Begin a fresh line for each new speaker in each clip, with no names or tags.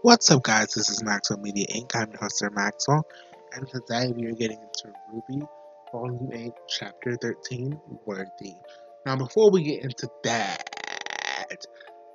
What's up, guys? This is Maxwell Media Inc. I'm your host, Sir Maxwell, and today we are getting into RWBY, Volume 8, Chapter 13, Worthy. Now, before we get into that,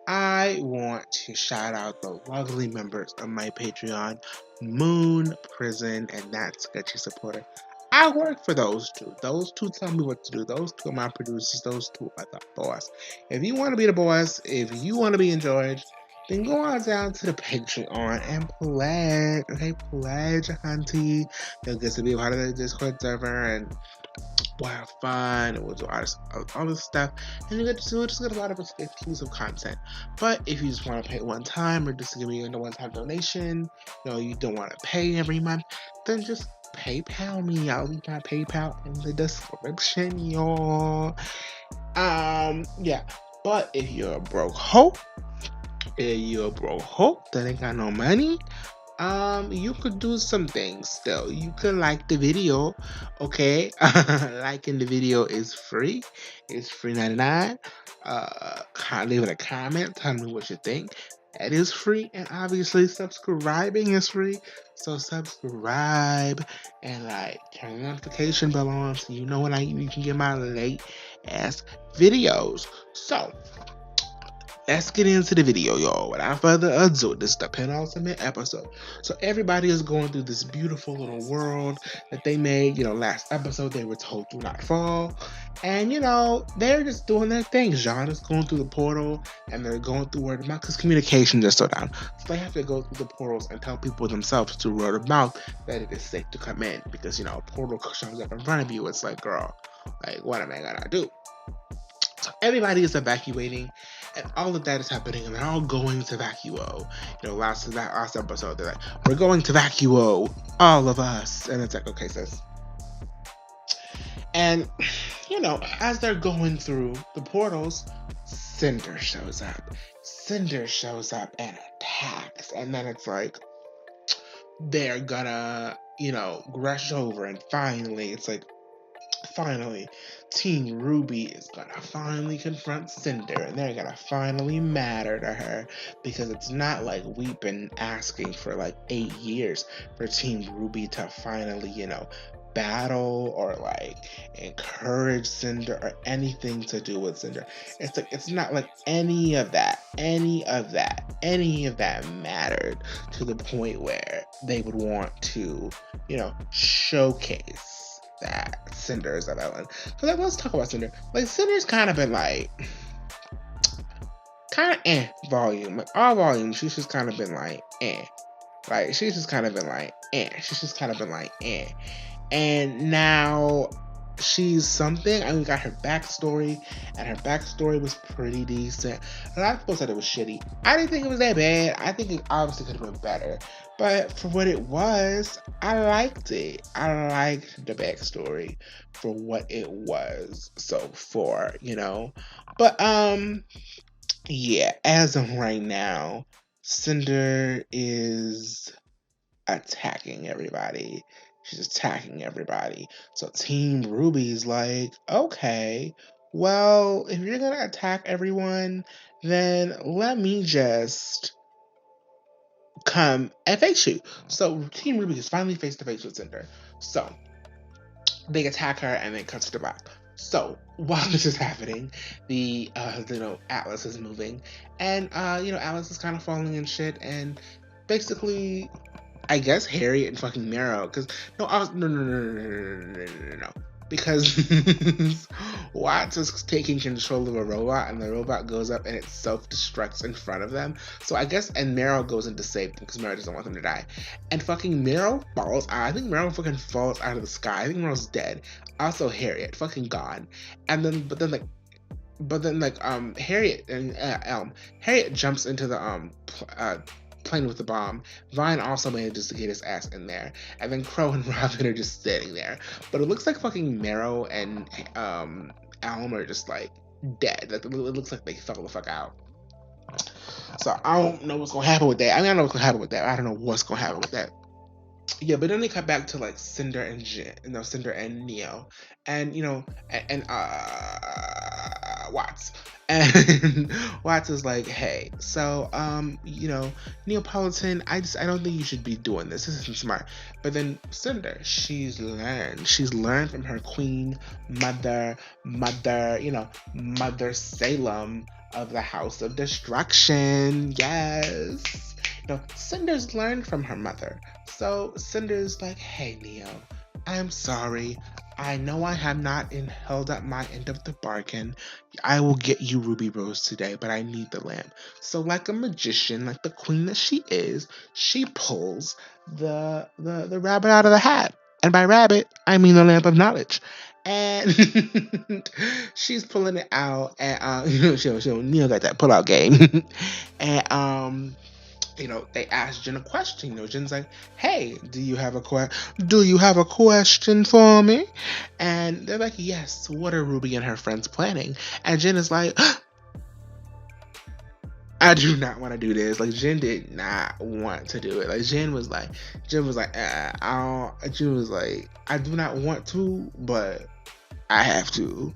I want to shout out the lovely members of my Patreon, Moon, Prison, and That Sketchy Supporter. I work for those two. Those two tell me what to do. Those two are my producers. Those two are the boss. If you want to be the boss, if you want to be in charge, then go on down to the Patreon and pledge. Okay, pledge, hunty. You'll get to be a part of the Discord server and we'll have fun. We'll do all this stuff, and you just get a lot of exclusive content. But if you just want to pay one time or just give me a one-time donation, you don't want to pay every month, then just PayPal me. I'll leave my PayPal in the description, y'all. Yeah. But if you're a broke hoe, that ain't got no money, you could do some things still. You could like the video, okay? Liking the video is free. It's free 99. Leave it a comment. Tell me what you think. That is free, and obviously subscribing is free. So subscribe and turn the notification bell on so you know when you can get my late ass videos. So let's get into the video, y'all. Without further ado, this is the penultimate episode. So everybody is going through this beautiful little world that they made. Last episode they were told do not fall. And, they're just doing their thing. Jean is going through the portal and they're going through word of mouth because communication just so down. So they have to go through the portals and tell people themselves through word of mouth that it is safe to come in. Because, a portal shows up in front of you. It's like, girl, what am I gonna do? So everybody is evacuating, and all of that is happening, and they're all going to VACUO. Last episode, they're like, we're going to VACUO, all of us. And it's like, okay, sis. And, as they're going through the portals, Cinder shows up. Cinder shows up and attacks. And then it's like, they're gonna, rush over, and finally, it's like, Team RWBY is gonna finally confront Cinder, and they're gonna finally matter to her, because it's not like we've been asking for 8 years for Team RWBY to finally, battle or encourage Cinder or anything to do with Cinder. It's not like any of that mattered to the point where they would want to, showcase that Cinder is a villain. So let's talk about Cinder. Cinder's kind of been volume. All volume, she's just kind of been she's just kind of been And now she's something. We got her backstory, and her backstory was pretty decent. A lot of people said it was shitty. I didn't think it was that bad. I think it obviously could have been better. But for what it was, I liked it. I liked the backstory for what it was so far, But, yeah, as of right now, Cinder is attacking everybody. She's attacking everybody. So Team RWBY's like, okay, well, if you're gonna attack everyone, then let me just come and face you. So Team RWBY is finally face to face with Cinder. So they attack her and then cut to the back. So while this is happening, the Atlas is moving, and Atlas is kind of falling in shit, and basically, I guess Harriet and fucking Marrow, because no, because Watts is taking control of a robot, and the robot goes up and it self-destructs in front of them. So I guess, and Marrow goes in to save them because Marrow doesn't want them to die. And fucking Marrow falls out. I think Marrow fucking falls out of the sky. I think Marrow's dead. Also Harriet, fucking gone. And then, but then Harriet and Harriet jumps into the plane with the bomb. Vine also manages to get his ass in there, and then Crow and Robin are just sitting there. But it looks like fucking Marrow and Elm are just dead. It looks like they fell the fuck out. So I don't know what's gonna happen with that. I know what's gonna happen with that. I don't know what's gonna happen with that. Yeah, but then they cut back to Cinder and Cinder and Neo, and Watts. And Watts is like, hey, so Neapolitan, I don't think you should be doing this. This isn't smart. But then Cinder, she's learned. She's learned from her queen, Mother Salem of the House of Destruction. Yes. Cinder's learned from her mother. So Cinder's like, hey Neo, I'm sorry. I know I have not held up my end of the bargain. I will get you Ruby Rose today, but I need the lamp. So like a magician, like the queen that she is, she pulls the rabbit out of the hat. And by rabbit, I mean the lamp of knowledge. And she's pulling it out, and Neo got that pull out game. And they asked Jen a question. Jen's like, "Hey, do you have a question for me?" And they're like, "Yes. What are Ruby and her friends planning?" And Jen is like, "I do not want to do this." Like Jen did not want to do it. Like Jen was like, Jen was like, "I do not want to, but I have to."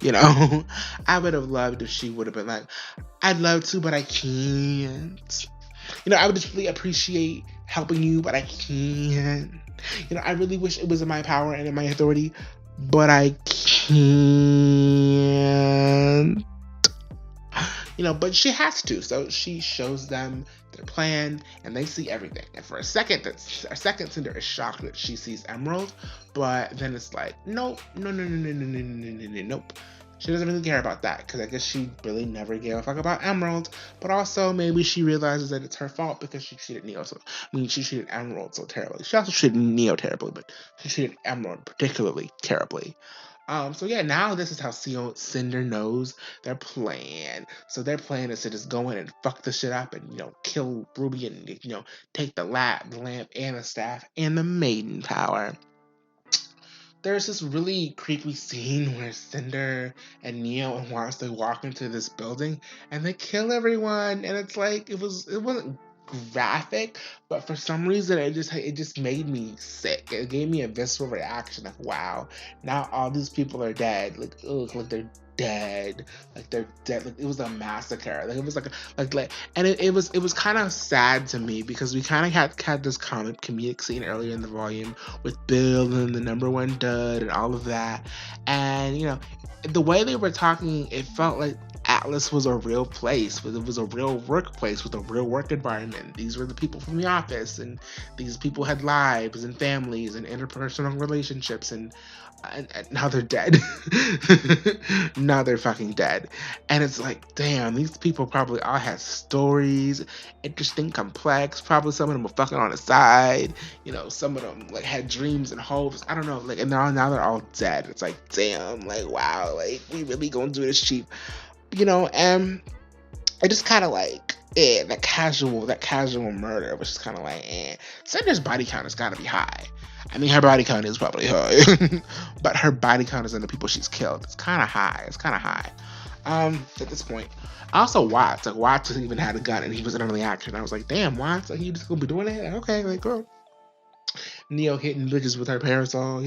I would have loved if she would have been like, "I'd love to, but I can't." I would just really appreciate helping you, but I can't. I really wish it was in my power and in my authority, but I can't. But she has to. So she shows them their plan, and they see everything. And for a second, Cinder is shocked that she sees Emerald, but then it's like, nope, no, nope. She doesn't really care about that, because I guess she really never gave a fuck about Emerald. But also, maybe she realizes that it's her fault because she treated she treated Emerald so terribly. She also treated Neo terribly, but she treated Emerald particularly terribly. So yeah, now this is how Cinder knows their plan. So their plan is to just go in and fuck the shit up and, kill Ruby and, take the lamp and the staff and the maiden power. There's this really creepy scene where Cinder and Neo and Watts, they walk into this building and they kill everyone, and it's like it wasn't graphic, but for some reason it just made me sick. It gave me a visceral reaction, like, wow, now all these people are dead. Like, ugh, like they're dead. Like they're dead. Like it was a massacre. Like it was and it was kind of sad to me, because we kind of had this comedic scene earlier in the volume with Bill and the number one dud and all of that. And the way they were talking, it felt like Atlas was a real place, but it was a real workplace with a real work environment. These were the people from the office, and these people had lives and families and interpersonal relationships, and now they're dead. Now they're fucking dead. And it's like, damn, these people probably all had stories, interesting, complex. Probably some of them were fucking on the side. Some of them like had dreams and hopes. I don't know. Like, and now they're all dead. It's like, damn, like, wow, like we really gonna do this cheap. And it just kind of like, that casual murder was just kind of like, Cinder's body count has got to be high. I mean, her body count is probably high, but her body count is in the people she's killed. It's kind of high. At this point, also Watts even had a gun and he was in early action. I was like, damn, Watts, like, he just gonna be doing it? Okay, like, girl. Neo hitting bitches with her parasol,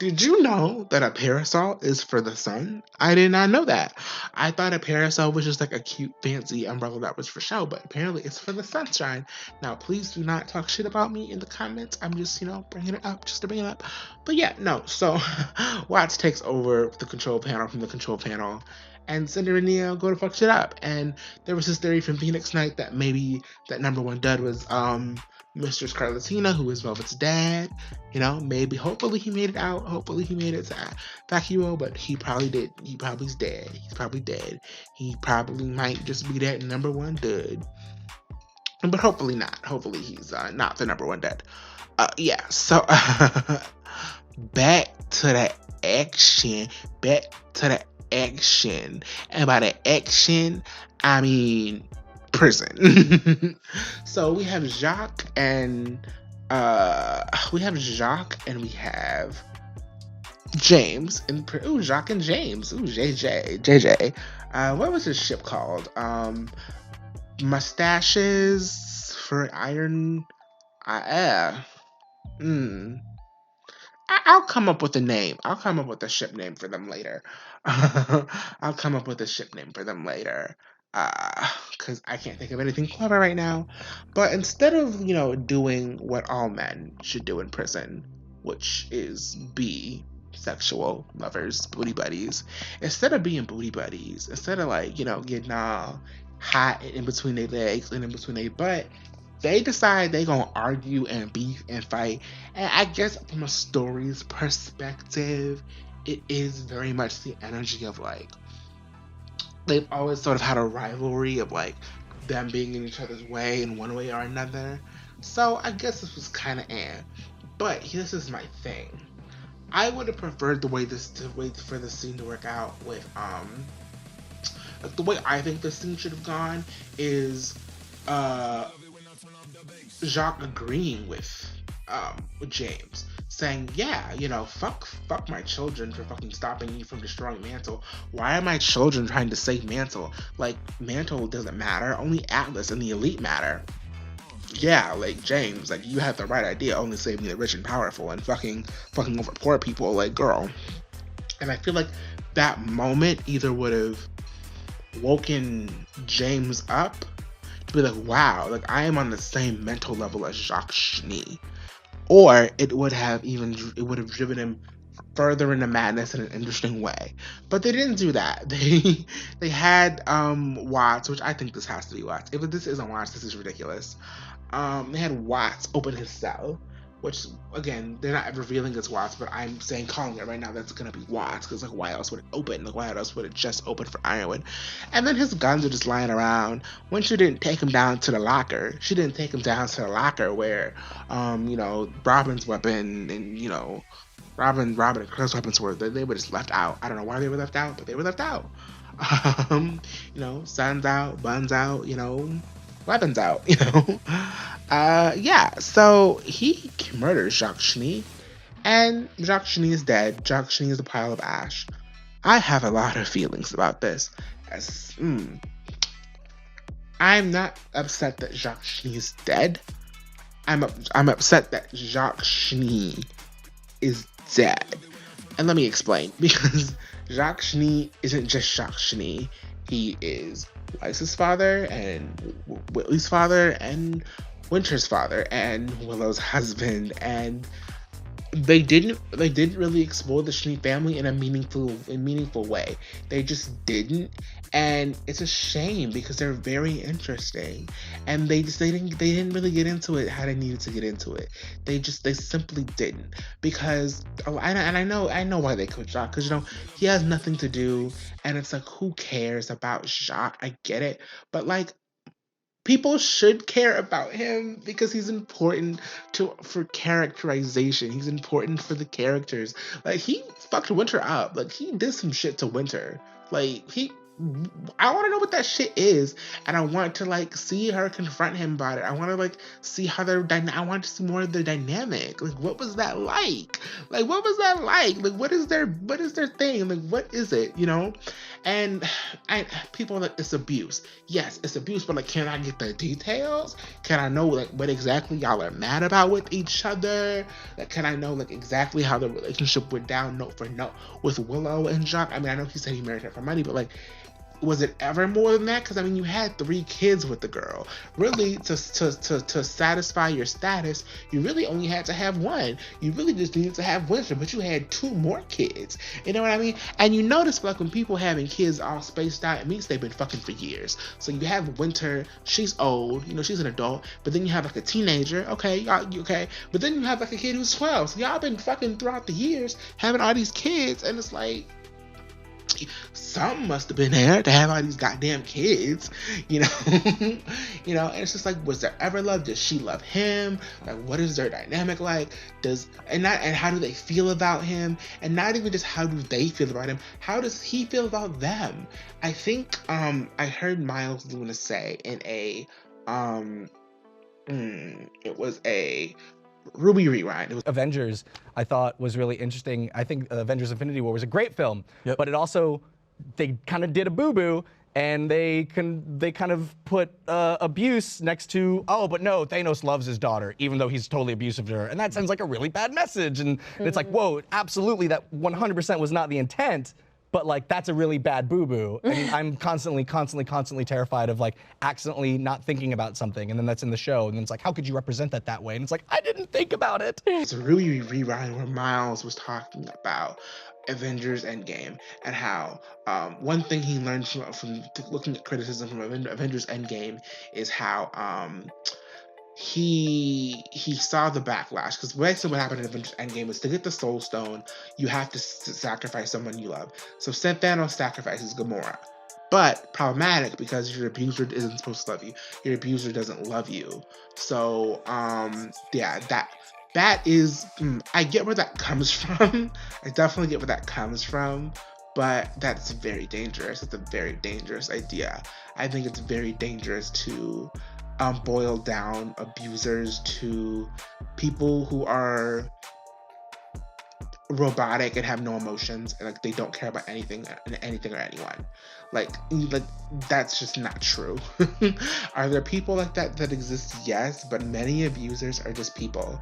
Did you know that a parasol is for the sun? I did not know that. I thought a parasol was just like a cute, fancy umbrella that was for show, but apparently it's for the sunshine. Now, please do not talk shit about me in the comments. I'm just, bringing it up just to bring it up. But yeah, no. So Watts takes over the control panel from the control panel, and Cinder and Neo go to fuck shit up. And there was this theory from Phoenix Knight that maybe that number one dud was Mr. Scarlatina, who is Velvet's dad. Maybe, hopefully he made it out. Hopefully he made it to Vacuo, but he probably did. He probably's dead. He's probably dead. He probably might just be that number one dud. But hopefully not. Hopefully he's not the number one dud. Yeah, so back to the action. And by the action, I mean prison. So we have Jacques and we have James and Jacques and James. JJ. What was his ship called? Mustaches for Iron. I'll come up with a name. I'll come up with a ship name for them later. I'll come up with a ship name for them later. Because I can't think of anything clever right now. But instead of, doing what all men should do in prison, which is be sexual lovers, booty buddies, instead of being booty buddies, instead of getting all hot in between their legs and in between their butt, they decide they gonna argue and beef and fight. And I guess from a story's perspective, it is very much the energy of they've always sort of had a rivalry of them being in each other's way in one way or another. So I guess this was kind of but this is my thing. I would have preferred the way for the scene to work out with the way I think the scene should have gone is Jacques agreeing with James, saying, yeah, fuck my children for fucking stopping me from destroying Mantle. Why are my children trying to save Mantle? Mantle doesn't matter, only Atlas and the elite matter. Yeah, James, you had the right idea, only saving the rich and powerful and fucking over poor people, girl. And I feel like that moment either would have woken James up to be like, wow, I am on the same mental level as Jacques Schnee. Or it would have driven him further into madness in an interesting way. But they didn't do that. They had Watts, which I think this has to be Watts. If this isn't Watts, this is ridiculous. They had Watts open his cell, which, again, they're not revealing it's Watts, but I'm calling it right now that's gonna be Watts, because why else would it open? Why else would it just open for Ironwood? And then his guns are just lying around. Winter didn't take him down to the locker. She didn't take him down to the locker where Robin's weapon and Robin and Chris' weapons were. They were just left out. I don't know why they were left out, but they were left out. Sun's out, buns out, weapons out, so he murders Jacques Schnee, and Jacques Schnee is dead. Jacques Schnee is a pile of ash. I have a lot of feelings about this. I'm not upset that Jacques Schnee is dead. I'm upset that Jacques Schnee is dead. And let me explain, because Jacques Schnee isn't just Jacques Schnee. He is Lysa's father, and Whitley's father, and Winter's father, and Willow's husband, and they didn't really explore the Schnee family in a meaningful way. They just didn't, and it's a shame because they're very interesting, and they didn't really get into it how they needed to get into it. They simply didn't, because I know why they coach Jacques, because he has nothing to do, and it's who cares about Jacques? I get it, but people should care about him because he's important for characterization. He's important for the characters. He fucked Winter up. He did some shit to Winter. I want to know what that shit is, and I want to see her confront him about it. I want to see how I want to see more of their dynamic. What was that like? What was that like? What is their thing? What is it? And people are it's abuse. Yes, it's abuse, but can I get the details? Can I know what exactly y'all are mad about with each other? Can I know exactly how the relationship went down note for note with Willow and Jacques? I mean, I know he said he married her for money, but was it ever more than that? Because you had 3 kids with the girl. Really, to satisfy your status, you really only had to have 1. You really just needed to have Winter, but you had 2 more kids. You know what I mean? And you notice when people having kids all spaced out, it means they've been fucking for years. So you have Winter, she's old, she's an adult, but then you have a teenager, okay, okay, but then you have a kid who's 12. So y'all been fucking throughout the years having all these kids, and it's something must have been there to have all these goddamn kids, and it's just was there ever love? Does she love him? What is their dynamic like? And how do they feel about him? And not even just how do they feel about him, how does he feel about them? I think I heard Miles Luna say in it was a RWBY rewind. It was
Avengers, I thought was really interesting. I think Avengers Infinity War was a great film, but it also, they kind of did a boo-boo, and they kind of put abuse next to, oh, but no, Thanos loves his daughter, even though he's totally abusive to her. And that sounds like a really bad message. And it's whoa, absolutely, that 100% was not the intent. But but like that's a really bad boo-boo. And I'm constantly terrified of like accidentally not thinking about something, and then that's in the show, and then it's like, how could you represent that way? And it's like, I didn't think about it.
It's a really rewind where Miles was talking about Avengers Endgame and how one thing he learned from looking at criticism from Avengers Endgame is how he saw the backlash, because basically what happened in Avengers Endgame is to get the Soul Stone, you have to sacrifice someone you love. So Thanos sacrifices Gamora, but problematic because your abuser isn't supposed to love you. Your abuser doesn't love you. So yeah, that is I get where that comes from. I definitely get where that comes from. But that's very dangerous. It's a very dangerous idea. I think it's very dangerous to boil down abusers to people who are robotic and have no emotions, and like they don't care about anything or anyone. Like that's just not true. Are there people like that exist? Yes, but many abusers are just people.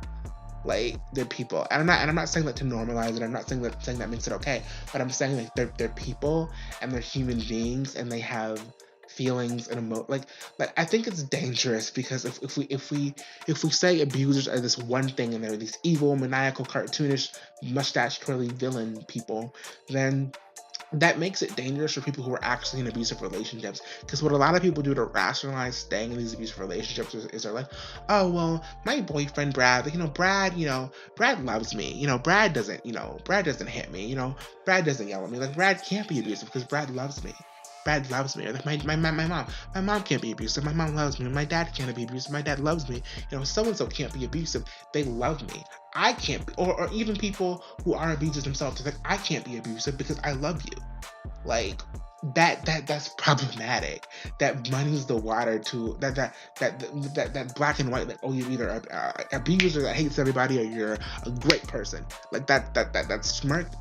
Like, they're people, and I'm not saying that to normalize it. I'm not saying that makes it okay, but I'm saying like they're people and they're human beings and they have feelings and like I think it's dangerous, because if we say abusers are this one thing and they're these evil, maniacal, cartoonish, mustache twirly villain people, then that makes it dangerous for people who are actually in abusive relationships. Because what a lot of people do to rationalize staying in these abusive relationships is they're like, oh, well, my boyfriend Brad, Brad loves me. Brad doesn't hit me. Brad doesn't yell at me. Like, Brad can't be abusive because Brad loves me. Brad loves me. Or like my mom can't be abusive. My mom loves me. My dad can't be abusive. My dad loves me. So-and-so can't be abusive. They love me. I can't be, or even people who are abusers themselves. It's like, I can't be abusive because I love you. Like, that's problematic. That muddies the water to that black and white, like, oh, you're either a abuser that hates everybody or you're a great person. Like that's smart.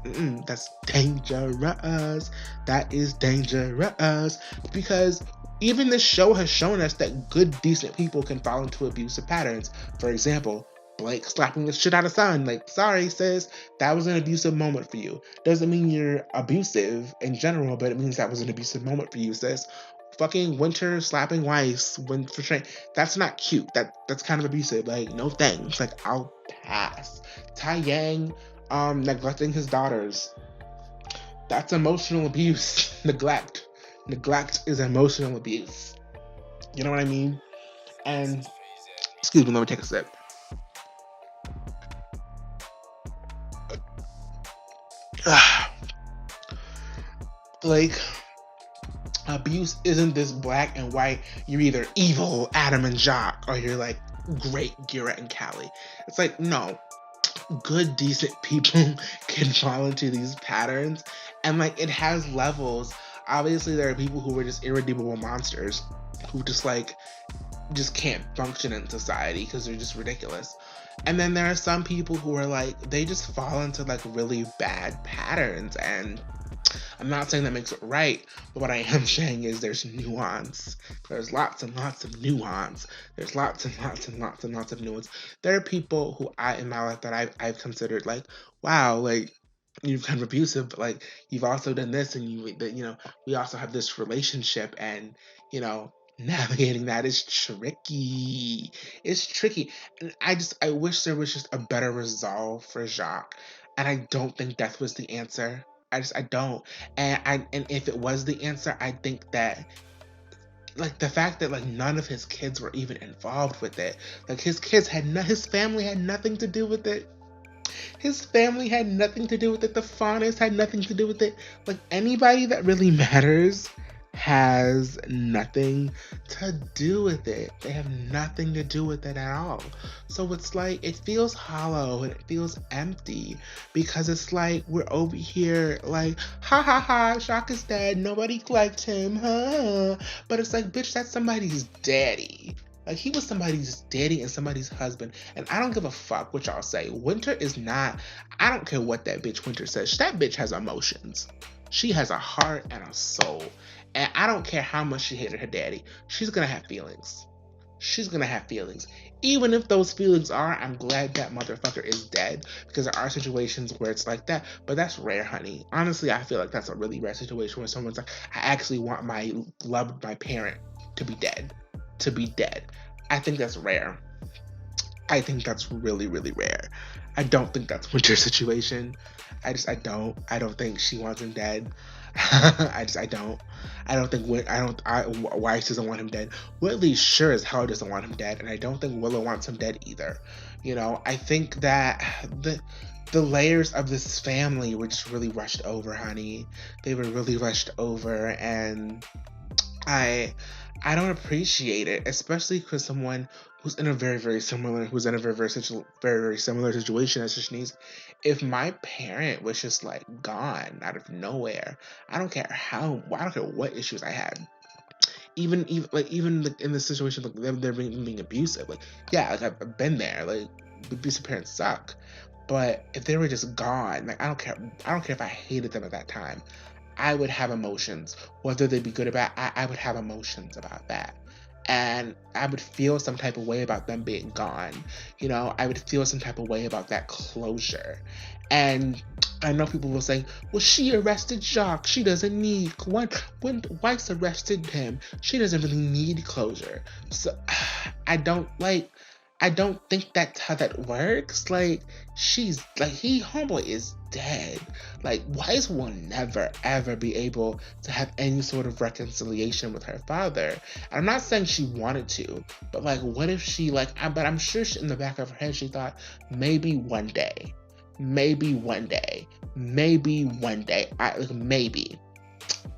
That's dangerous. That is dangerous, because even this show has shown us that good, decent people can fall into abusive patterns. For example, Blake slapping the shit out of Sun. Like, sorry, sis, that was an abusive moment for you. Doesn't mean you're abusive in general, but it means that was an abusive moment for you, sis. Fucking Winter slapping Weiss for train. That's not cute. That's kind of abusive. Like, no thanks. Like, I'll pass. Tai Yang neglecting his daughters. That's emotional abuse. Neglect is emotional abuse. You know what I mean? And excuse me, let me take a sip. Like, abuse isn't this black and white, you're either evil Adam and Jacques or you're like great Garrett and Callie. It's like, no, good, decent people can fall into these patterns, and like it has levels. Obviously there are people who are just irredeemable monsters who just can't function in society because they're just ridiculous. And then there are some people who are like, they just fall into like really bad patterns, and I'm not saying that makes it right, but what I am saying is there's nuance. There's lots and lots of nuance. There's lots and lots and lots and lots of nuance. There are people who in my life that I've considered like, wow, like, you've kind of abusive, but like you've also done this, and we also have this relationship, and navigating that is tricky. It's tricky. And I wish there was just a better resolve for Jacques. And I don't think death was the answer. I don't. And if it was the answer, I think that like the fact that like none of his kids were even involved with it. Like his family had nothing to do with it. His family had nothing to do with it. The Faunas had nothing to do with it. Like, anybody that really matters has nothing to do with it. They have nothing to do with it at all. So it's like, it feels hollow and it feels empty, because it's like we're over here like, ha ha ha, Jacques is dead, nobody liked him, huh? But it's like, bitch, that's somebody's daddy. Like, he was somebody's daddy and somebody's husband. And I don't give a fuck what y'all say. Winter is not, I don't care what that bitch Winter says. That bitch has emotions. She has a heart and a soul. And I don't care how much she hated her daddy. She's gonna have feelings. she's gonna have feelings. Even if those feelings are, I'm glad that motherfucker is dead, because there are situations where it's like that, but that's rare, honey. Honestly, I feel like that's a really rare situation where someone's like, I actually want my parent to be dead. To be dead. I think that's rare. I think that's really, really rare. I don't think that's Winter's situation. I don't. I don't think she wants him dead. I don't. I don't think Weiss doesn't want him dead. Whitley sure as hell doesn't want him dead, and I don't think Willow wants him dead either. You know, I think that the layers of this family were just really rushed over, honey. They were really rushed over, and I don't appreciate it, especially because someone who's in a very similar situation as Shanice. If my parent was just like gone out of nowhere, I don't care what issues I had. Even in the situation, like they're being abusive. Like, yeah, like I've been there. Like, abusive parents suck. But if they were just gone, like I don't care if I hated them at that time. I would have emotions, whether they be good or bad. I would have emotions about that, and I would feel some type of way about them being gone. You know, I would feel some type of way about that closure. And I know people will say, well, she arrested Jacques. She doesn't need, when Weiss arrested him, she doesn't really need closure. So I don't think that's how that works. Like, homeboy is dead. Like, Weiss will never, ever be able to have any sort of reconciliation with her father. And I'm not saying she wanted to, but like, what if she, but I'm sure in the back of her head, she thought, maybe one day. Maybe.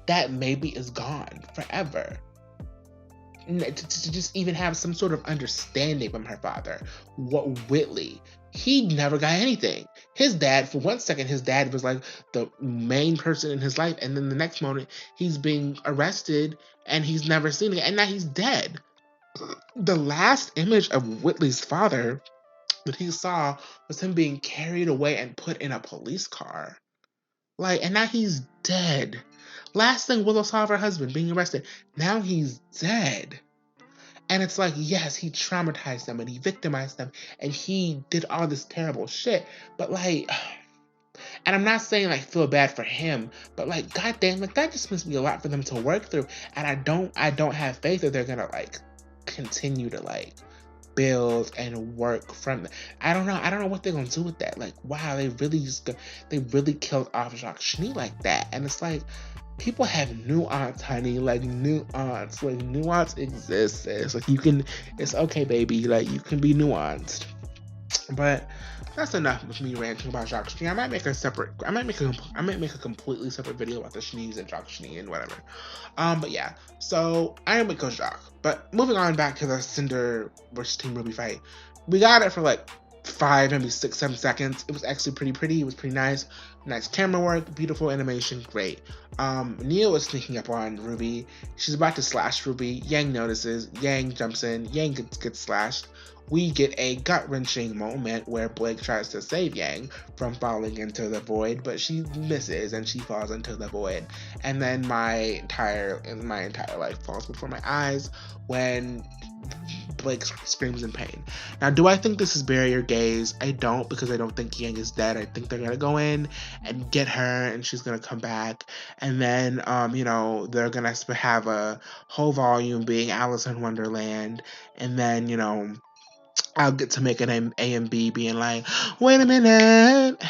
That maybe is gone forever. To just even have some sort of understanding from her father. What Whitley, he never got anything. His dad, for 1 second, his dad was like the main person in his life, and then the next moment he's being arrested and he's never seen it, and now he's dead. The last image of Whitley's father that he saw was him being carried away and put in a police car. And now he's dead. Last thing Willow saw of her husband being arrested, now he's dead. And it's like, yes, he traumatized them and he victimized them and he did all this terrible shit. But and I'm not saying feel bad for him, but goddamn, that just must be a lot for them to work through. And I don't have faith that they're gonna continue to build and work from it. I don't know what they're gonna do with that. Wow, they really killed off Jacques Schnee like that. And it's people have nuance, honey. Nuance. Nuance exists. It's it's okay, baby. You can be nuanced. But that's enough of me ranting about Jacques Schnee. I might make a completely separate video about the Schnees and Jacques Schnee and whatever. But yeah. So I am with Coach Jacques. But moving on back to the Cinder versus Team RWBY fight. We got it for 5, maybe 6, 7 seconds. It was actually pretty. It was pretty nice. Nice camera work, beautiful animation, great. Nia was sneaking up on RWBY. She's about to slash RWBY. Yang notices. Yang jumps in. Yang gets slashed. We get a gut-wrenching moment where Blake tries to save Yang from falling into the void, but she misses and she falls into the void. And then my entire life falls before my eyes when Blake screams in pain. Now, do I think this is barrier gaze? I don't, because I don't think Yang is dead. I think they're gonna go in and get her, and she's gonna come back, and then they're gonna have a whole volume being Alice in Wonderland, and then I'll get to make an A and B being like, wait a minute,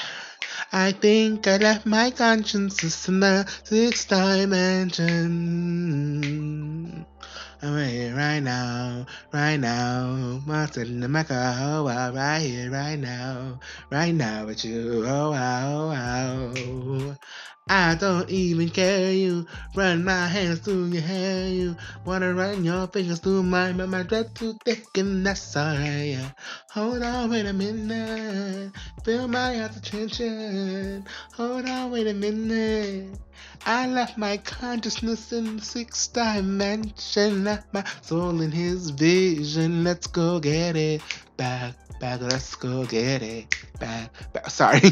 I think I left my consciousness in the 6th dimension. I'm right here, right now, I'm sitting in my car, right here, right now with you, oh. I don't even care, you run my hands through your hair, you wanna run your fingers through mine, but my dread too thick and that's alright, yeah. Hold on, wait a minute, feel my heart's attention, hold on, wait a minute, I left my consciousness in the 6th dimension, left my soul in his vision, let's go get it back, let's go get it back. Sorry.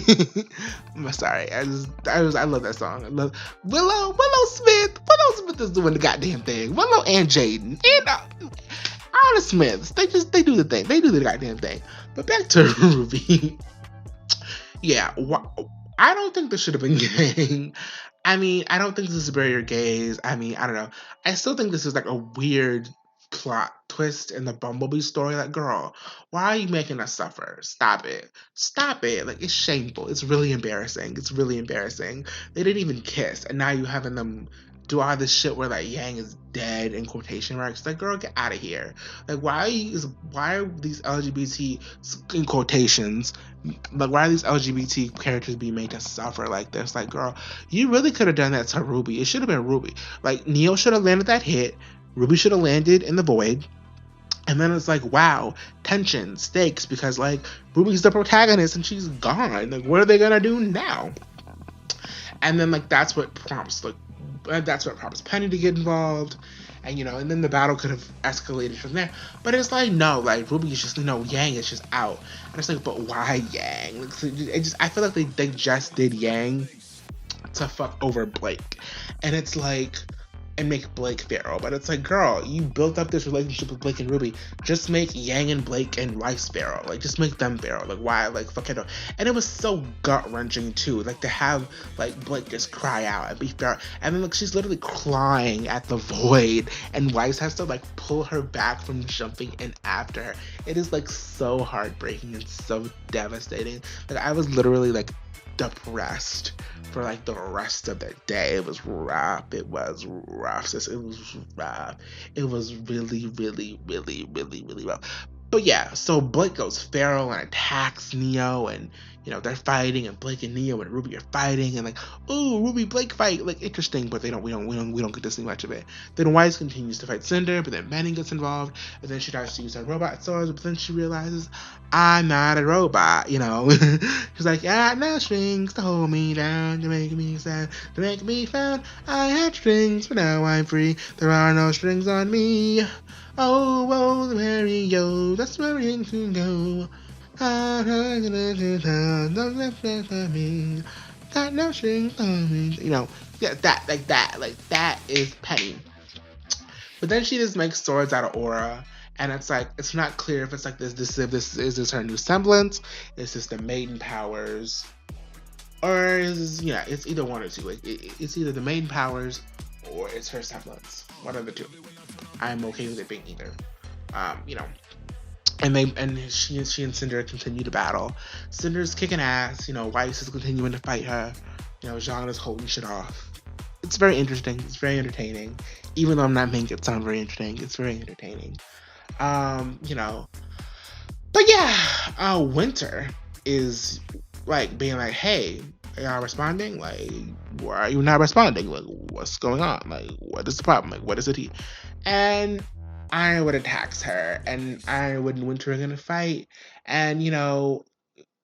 I'm sorry. I love that song. I love Willow Smith. Willow Smith is doing the goddamn thing. Willow and Jaden. And Smiths. They do the thing. They do the goddamn thing. But back to RWBY. Yeah, I don't think this should have been gang. I mean, I don't think this is bury your gays. I mean, I don't know. I still think this is like a weird plot twist in the Bumblebee story. Like, girl, why are you making us suffer? Stop it. Stop it. Like, it's shameful. It's really embarrassing. It's really embarrassing. They didn't even kiss, and now you having them do all this shit where like Yang is dead in quotation marks. Like, girl, get out of here. Like, why are these LGBT in quotations? Like, why are these LGBT characters being made to suffer like this? Like, girl, you really could have done that to RWBY. It should have been RWBY. Like, Neo should have landed that hit. RWBY should have landed in the void. And then it's like, wow, tension, stakes, because like RWBY's the protagonist and she's gone. Like, what are they gonna do now? And then like that's what prompts Penny to get involved. And and then the battle could have escalated from there. But it's like, no, like RWBY's just Yang is just out. And it's like, but why Yang? Like, I feel like they just did Yang to fuck over Blake. And it's like, and make Blake feral. But it's like, girl, you built up this relationship with Blake and RWBY. Just make Yang and Blake and Rice feral. Like, just make them feral. Like, why? Like, fuck it up. And it was so gut-wrenching, too. Like, to have, like, Blake just cry out and be feral. And then, like, she's literally crying at the void. And Rice has to, like, pull her back from jumping in after her. It is, like, so heartbreaking and so devastating. Like, I was literally, like, depressed for like the rest of the day. It was rough. It was rough, sis. It was rough. It was really, really, really, really, really rough. But yeah, so Blake goes feral and attacks Neo, and they're fighting, and Blake and Neo and RWBY are fighting, and like, ooh, RWBY Blake fight, like interesting, but we don't get to see much of it. Then Weiss continues to fight Cinder, but then Manning gets involved, and then she tries to use her robot swords, but then she realizes, I'm not a robot, She's like, I had no strings to hold me down, to make me sad, to make me found. I had strings, but now I'm free. There are no strings on me. Oh, the Mario, that's where we can go. Got no strings on me. Yeah, that is Penny. But then she just makes swords out of aura, and it's like, it's not clear if it's like this is this her new semblance? Is this the maiden powers? Or is it's either one or two. Like it's either the maiden powers or it's her semblance. One of the two. I'm okay with it being either. And she and Cinder continue to battle. Cinder's kicking ass. Weiss is continuing to fight her. Jean is holding shit off. It's very interesting. It's very entertaining. Even though I'm not making it sound very entertaining, it's very entertaining. But yeah, Winter is like being like, hey, are y'all responding? Like, why are you not responding? Like, what's going on? Like, what is the problem? Like, what is it? And Ironwood attacks her, and Ironwood and Winter are gonna fight. And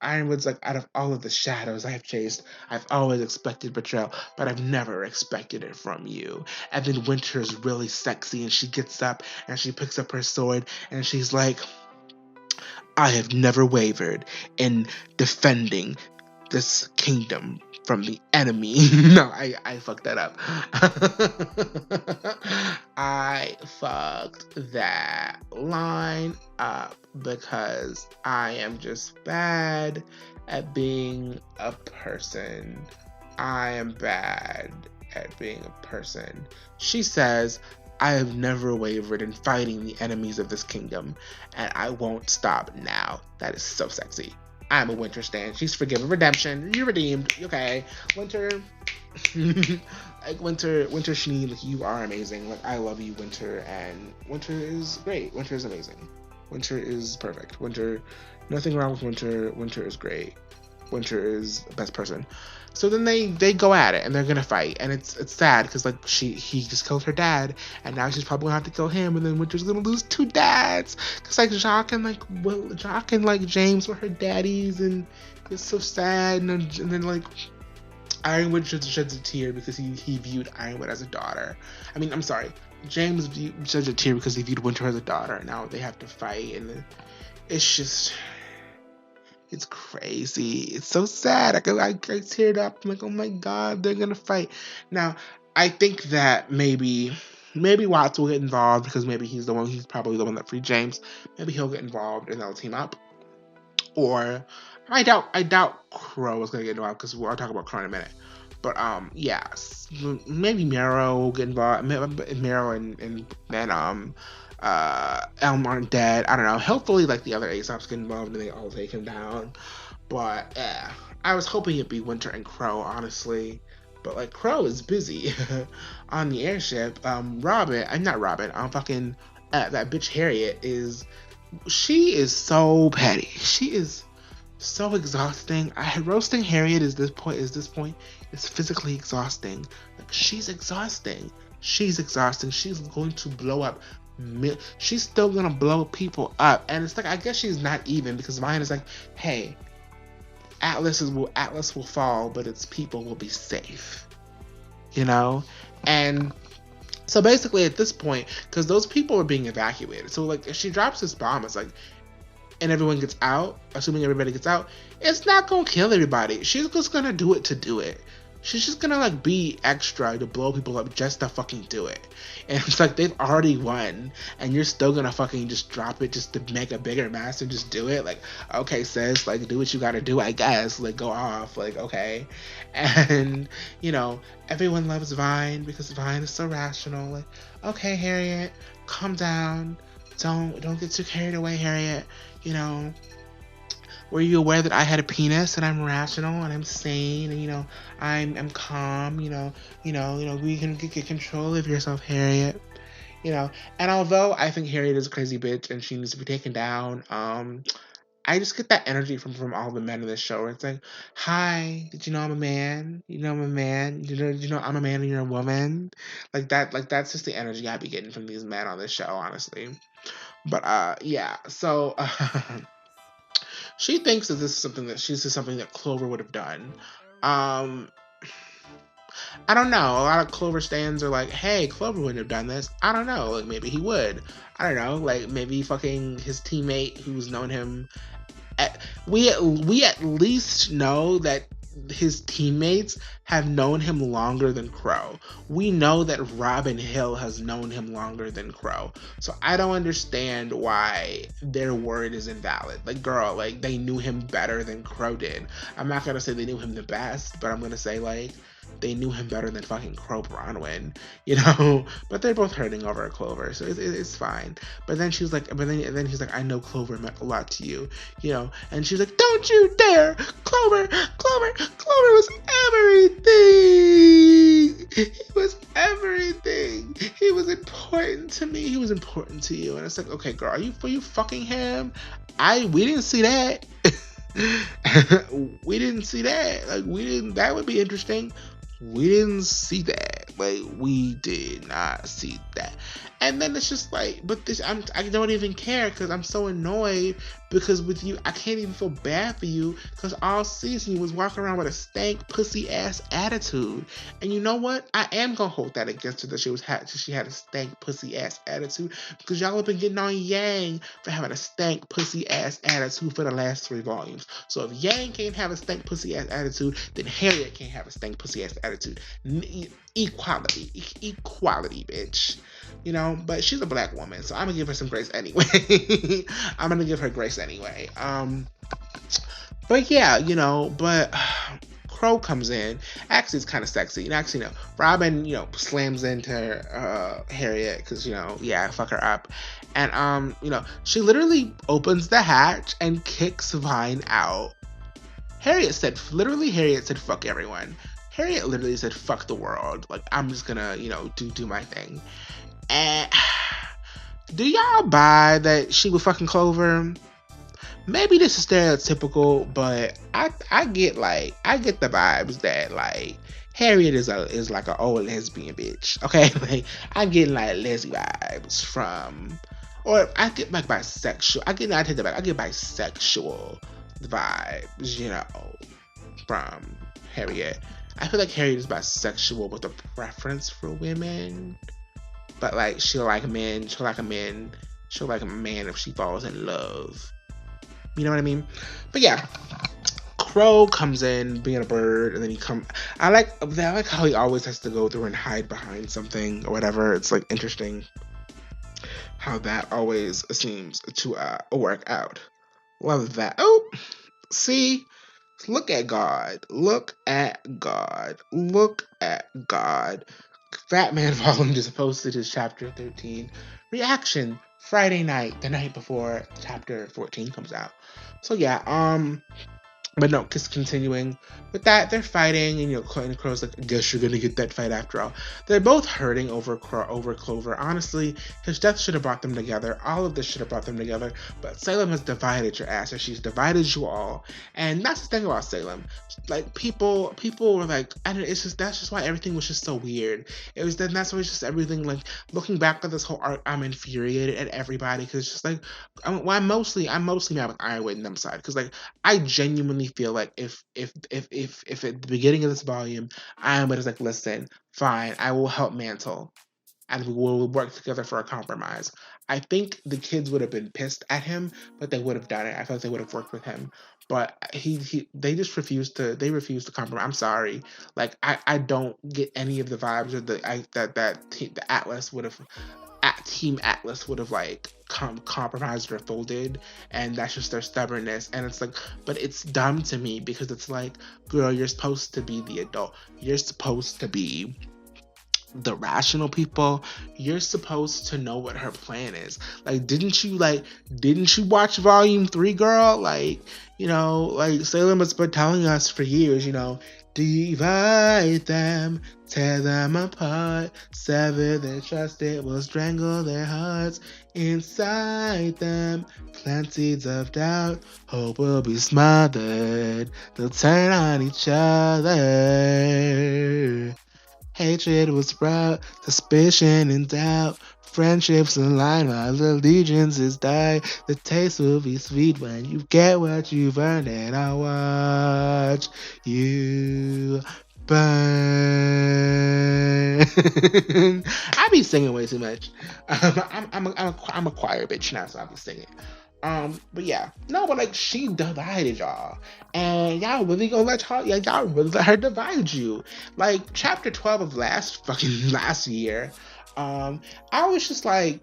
Ironwood's like, out of all of the shadows I have chased, I've always expected betrayal, but I've never expected it from you. And then Winter's really sexy, and she gets up and she picks up her sword, and she's like, I have never wavered in defending this kingdom from the enemy. No, I fucked that up. I fucked that line up because I am just bad at being a person. I am bad at being a person. She says, I have never wavered in fighting the enemies of this kingdom, and I won't stop now. That is so sexy. I'm a Winter stan. She's forgiven. Redemption. You're redeemed. Okay. Winter. Like Winter Schnee, like, you are amazing. Like, I love you, Winter, and Winter is great. Winter is amazing. Winter is perfect. Winter, nothing wrong with Winter. Winter is great. Winter is the best person. So then they go at it, and they're gonna fight, and it's sad because like he just killed her dad, and now she's probably gonna have to kill him, and then Winter's gonna lose two dads because like Jacques and like James were her daddies, and it's so sad. And then like Ironwood sheds a tear because he viewed Ironwood as a daughter. I mean, I'm sorry, James sheds a tear because he viewed Winter as a daughter, and now they have to fight, and it's just. It's crazy. It's so sad. I teared up. I'm like, oh my god, they're gonna fight. Now, I think that maybe maybe Watts will get involved because maybe he's probably the one that freed James. Maybe he'll get involved and they'll team up. Or I doubt Crow is gonna get involved because I'll talk about Crow in a minute. But yeah, maybe Mero will get involved. Mero and Elm aren't dead. I don't know. Hopefully, like the other Aesops get involved and they all take him down. But yeah, I was hoping it'd be Winter and Crow, honestly. But like Crow is busy on the airship. Robin, I'm not Robin. I'm fucking that bitch Harriet is. She is so petty. She is so exhausting. Roasting Harriet is this point is physically exhausting. Like she's exhausting. She's exhausting. She's going to blow up. She's still gonna blow people up, and it's like I guess she's not even because mine is like, hey, Atlas will fall, but its people will be safe, you know, and. So basically, at this point, because those people are being evacuated, so like if she drops this bomb, it's like, and everyone gets out, assuming everybody gets out, it's not gonna kill everybody. She's just gonna do it to do it. She's just gonna like be extra to blow people up just to fucking do it. And it's like they've already won, and you're still gonna fucking just drop it just to make a bigger mess and just do it. Like, okay, sis, like do what you gotta do, I guess. Like go off, like okay. And you know, everyone loves Vine because Vine is so rational. Like, okay, Harriet, calm down. Don't get too carried away, Harriet. You know, were you aware that I had a penis and I'm rational and I'm sane and you know I'm calm, you know, we can get control of yourself, Harriet. You know, and although I think Harriet is a crazy bitch and she needs to be taken down, I just get that energy from all the men in this show where it's like, hi, did you know I'm a man? You know I'm a man? Did you know I'm a man and you're a woman? Like that's just the energy I be getting from these men on this show, honestly. But yeah, so she thinks that this is something that Clover would have done. I don't know. A lot of Clover stands are like, hey, Clover wouldn't have done this. I don't know. Like maybe he would. I don't know. Like maybe fucking his teammate who's known him. We at least know that his teammates have known him longer than Crow. We know that Robin Hill has known him longer than Crow. So I don't understand why their word is invalid. Like, girl, like they knew him better than Crow did. I'm not gonna say they knew him the best, but I'm gonna say like they knew him better than fucking Crow Bronwyn, you know. But they're both hurting over Clover, so it's fine. But then she's like, then he's like, I know Clover meant a lot to you, you know. And she's like, don't you dare, Clover was everything. He was everything. He was important to me. He was important to you. And it's like, okay, girl, are you fucking him? We didn't see that. We didn't see that. Like that would be interesting. We didn't see that. Like we did not see that. And then it's just like, but I don't even care because I'm so annoyed because with you, I can't even feel bad for you because all season you was walking around with a stank pussy ass attitude. And you know what? I am gonna hold that against her that she had a stank pussy ass attitude because y'all have been getting on Yang for having a stank pussy ass attitude for the last 3 volumes. So if Yang can't have a stank pussy ass attitude, then Harriet can't have a stank pussy ass attitude. Equality, bitch. You know, but she's a black woman, so I'm gonna give her some grace anyway. I'm gonna give her grace anyway. But yeah, you know, but Crow comes in. Actually, it's kind of sexy. And actually, no, Robin, you know, slams into Harriet because you know, yeah, fuck her up. And you know, she literally opens the hatch and kicks Vine out. Harriet said, fuck everyone. Harriet literally said, fuck the world. Like, I'm just gonna, you know, do my thing. And do y'all buy that she was fucking Clover? Maybe this is stereotypical, but I get the vibes that like Harriet is like an old lesbian bitch. Okay, like I'm getting like lesbian vibes from, or I get like bisexual. I get bisexual vibes, you know, from Harriet. I feel like Harriet is bisexual with a preference for women. But like she'll like men, she'll like a man if she falls in love. You know what I mean? But yeah, Crow comes in being a bird, and then I like how he always has to go through and hide behind something or whatever. It's like interesting how that always seems to work out. Love that. Oh, see, look at God. Look at God. Look at God. Fat Man Volume just posted his chapter 13 reaction Friday night, the night before chapter 14 comes out. So yeah, but no, just continuing with that, they're fighting, and Crow's like, I guess you're gonna get that fight after all. They're both hurting over Clover. Honestly, his death should have brought them together. All of this should have brought them together. But Salem has divided your ass, and she's divided you all. And that's the thing about Salem. Like people were like, I don't know, that's just why everything was just so weird. That's why it's just everything, like, looking back at this whole arc, I'm infuriated at everybody, because it's just like, I'm mostly mad with Ironwood and them side, because like I genuinely feel like if at the beginning of this volume, Ironwood is like, listen, fine, I will help Mantle, and we will work together for a compromise, I think the kids would have been pissed at him, but they would have done it. I feel like they would have worked with him. But they just refused to. They refused to compromise. I'm sorry. Like I don't get any of the vibes of the Atlas would have. Team Atlas would have like compromised or folded, and that's just their stubbornness. And it's like, but it's dumb to me, because it's like, girl, you're supposed to be the adult. You're supposed to be the rational people. You're supposed to know what her plan is. Like, didn't you watch volume 3, girl? Like, like Salem has been telling us for years, divide them, tear them apart, sever their trust, it will strangle their hearts. Inside them, plant seeds of doubt, hope will be smothered, they'll turn on each other. Hatred will sprout, suspicion and doubt, friendships align while allegiances die. The taste will be sweet when you get what you've earned, and I'll watch you burn. I be singing way too much. I'm a choir bitch now, so I'll be singing. But yeah, no, but like, she divided y'all, and y'all really gonna y'all really let her divide you. Like chapter 12 of last year, I was just like,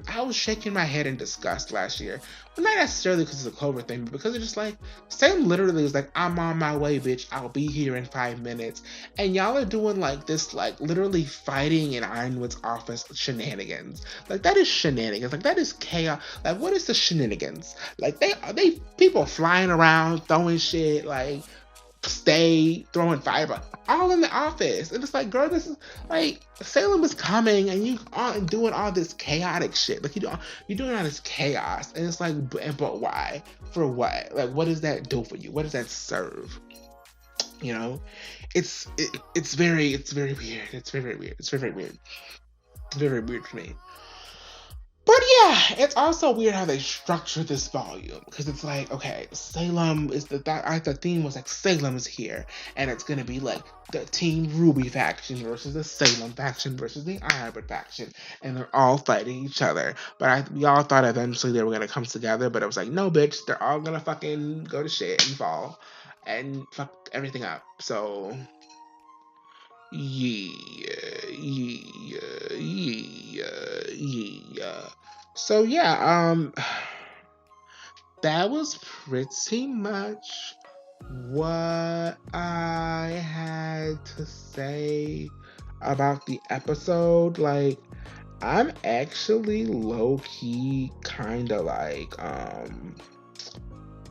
I was shaking my head in disgust last year. But not necessarily because it's a Clover thing, but because it's just like, Sam literally was like, I'm on my way, bitch. I'll be here in 5 minutes. And y'all are doing like this, like literally fighting in Ironwood's office shenanigans. Like, that is shenanigans. Like, that is chaos. Like, what is the shenanigans? Like, they people flying around, throwing shit, like, throwing fiber all in the office, and it's like, girl, this is like, Salem is coming, and you are doing all this chaotic shit. Like, you're doing all this chaos, and it's like, but why? For what? Like, what does that do for you? What does that serve? It's very weird. It's very weird. It's very weird. It's very weird for me. But yeah, it's also weird how they structure this volume, because it's like, okay, Salem is the theme was like, Salem is here, and it's gonna be like the Team RWBY faction versus the Salem faction versus the Ironwood faction, and they're all fighting each other. But we all thought eventually they were gonna come together, but it was like, no, bitch, they're all gonna fucking go to shit and fall and fuck everything up. So yeah. So yeah, that was pretty much what I had to say about the episode. Like, I'm actually low-key kind of like,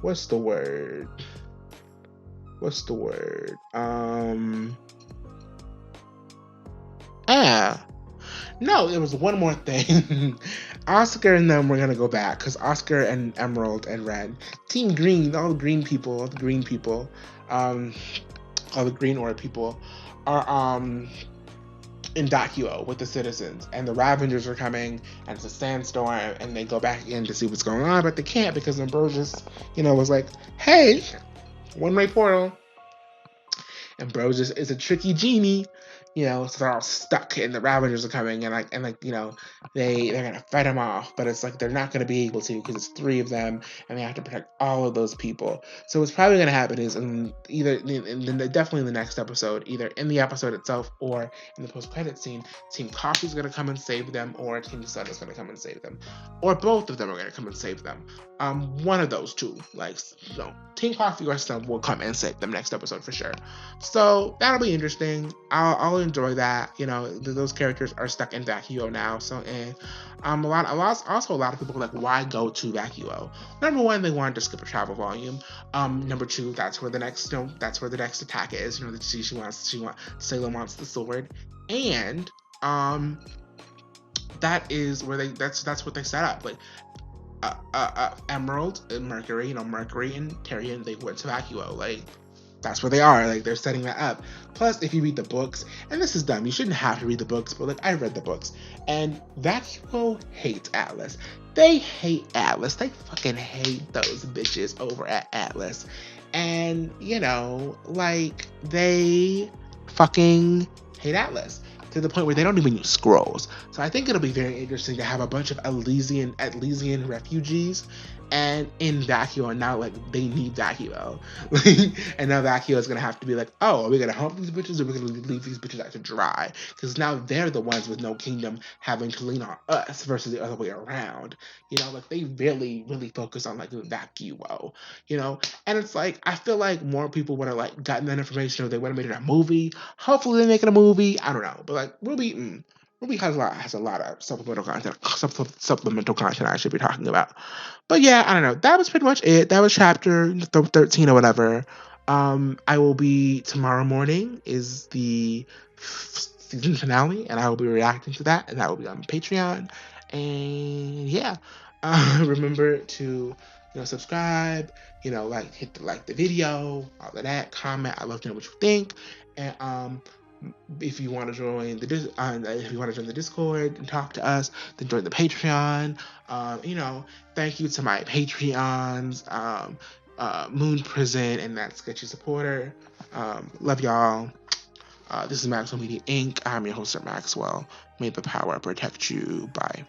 what's the word? No, there was one more thing. Oscar and them were gonna go back, because Oscar and Emerald and Red, Team Green, all the green people, all the green aura people are in Dakuo with the citizens, and the Ravengers are coming, and it's a sandstorm, and they go back in to see what's going on, but they can't, because Ambrosius, was like, hey, one-way portal. and bro just is a tricky genie, so they're all stuck, and the Ravagers are coming, and they're gonna fight them off, but it's like they're not gonna be able to because it's three of them, and they have to protect all of those people. So what's probably gonna happen is definitely in the next episode, either in the episode itself or in the post-credit scene, Team Coffee's gonna come and save them, or Team Sun is gonna come and save them, or both of them are gonna come and save them. One of those two, Team Coffee or Sun will come and save them next episode for sure. So that'll be interesting. I'll enjoy that. Those characters are stuck in VACUO now. So a lot of people are like, why go to VACUO? Number one, they wanted to skip a travel volume. Number two, that's where the next attack is. Sailor wants the sword, and that is where that's what they set up. Like Emerald and Mercury, Mercury and Tyrion, they went to VACUO. Like, that's where they are. Like, they're setting that up. Plus, if you read the books, and this is dumb, you shouldn't have to read the books, but I read the books, and VACUO hates Atlas. They hate Atlas. They fucking hate those bitches over at Atlas. And, they fucking hate Atlas to the point where they don't even use scrolls. So I think it'll be very interesting to have a bunch of Elysian refugees and in VACUO, and now they need VACUO. And now VACUO is gonna have to be like, oh, are we gonna help these bitches, or are we gonna leave these bitches out to dry? Because now they're the ones with no kingdom having to lean on us versus the other way around. They really, really focus on VACUO. And it's I feel like more people would have gotten that information, or they would have made it a movie. Hopefully they make it a movie. I don't know, but RWBY has a lot of supplemental content I should be talking about. But yeah, I don't know. That was pretty much it. That was chapter 13 or whatever. I will be tomorrow morning is the season finale, and I will be reacting to that, and that will be on Patreon. And yeah, remember to subscribe, hit the video, all of that, comment. I love to know what you think, and if you want to join the Discord and talk to us, then join the Patreon. Thank you to my Patreons, Moon Prison and that sketchy supporter. Love y'all. This is Maxwell Media Inc. I'm your host, Maxwell. May the power protect you. Bye.